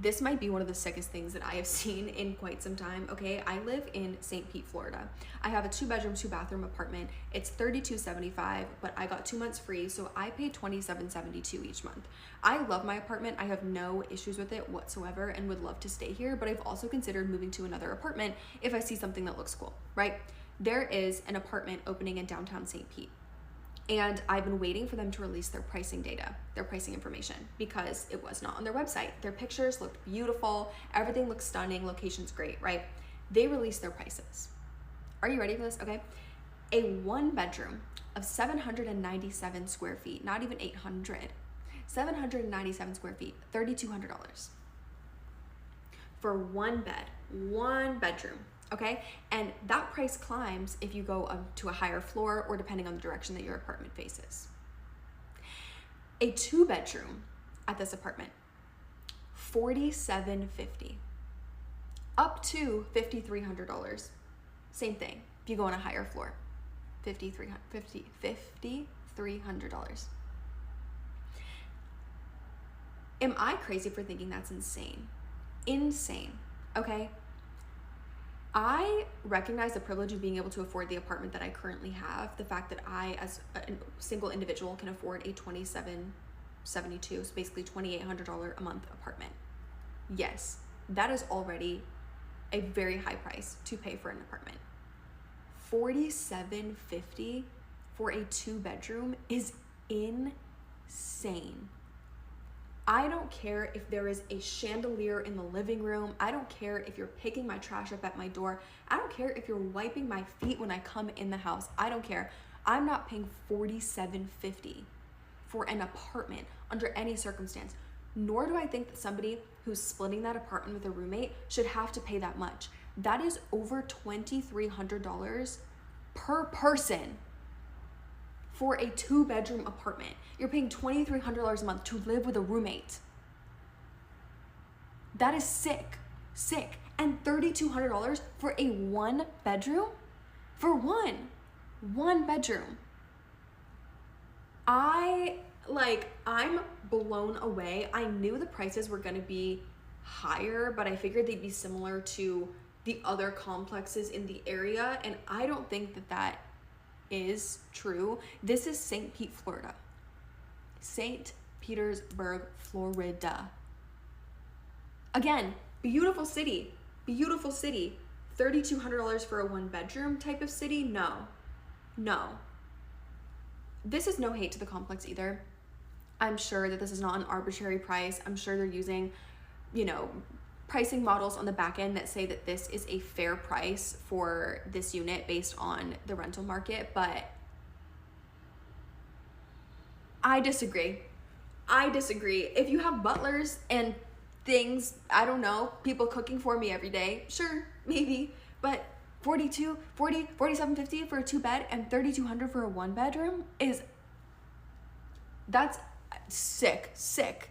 this might be one of the sickest things that I have seen in quite some time. Okay, I live in St. Pete, Florida. I have a 2-bedroom, 2-bathroom apartment. It's $32.75, but I got 2 months free, so I pay $27.72 each month. I love my apartment. I have no issues with it whatsoever and would love to stay here, but I've also considered moving to another apartment if I see something that looks cool, right? There is an apartment opening in downtown St. Pete. And I've been waiting for them to release their pricing data, their pricing information, because it was not on their website. Their pictures looked beautiful. Everything looks stunning. Location's great, right? They released their prices. Are you ready for this? Okay. A 1-bedroom of 797 square feet, not even 800, 797 square feet, $3,200 for one bedroom. Okay, and that price climbs if you go up to a higher floor or depending on the direction that your apartment faces. A 2-bedroom at this apartment, $4,750, up to $5,300. Same thing if you go on a higher floor, $5,300. Am I crazy for thinking that's insane? Insane, okay? I recognize the privilege of being able to afford the apartment that I currently have. The fact that I, as a single individual, can afford a $27.72, so basically $2,800 a month apartment. Yes, that is already a very high price to pay for an apartment. $4,750 for a 2-bedroom is insane. I don't care if there is a chandelier in the living room. I don't care if you're picking my trash up at my door. I don't care if you're wiping my feet when I come in the house. I don't care. I'm not paying $4,750 for an apartment under any circumstance. Nor do I think that somebody who's splitting that apartment with a roommate should have to pay that much. That is over $2,300 per person. For a 2-bedroom apartment, you're paying $2,300 a month to live with a roommate. That is sick. And $3,200 for a 1-bedroom? For one bedroom. I'm blown away. I knew the prices were gonna be higher, but I figured they'd be similar to the other complexes in the area, and I don't think that is true. This is St. Pete, Florida. St. Petersburg, Florida. Again, beautiful city. $3,200 for a 1-bedroom type of city? No. This is no hate to the complex either. I'm sure that this is not an arbitrary price. I'm sure they're using, pricing models on the back end that say that this is a fair price for this unit based on the rental market, but I disagree. If you have butlers and things, I don't know, people cooking for me every day, sure, maybe, but $47.50 for a 2-bed and $3,200 for a 1-bedroom that's sick.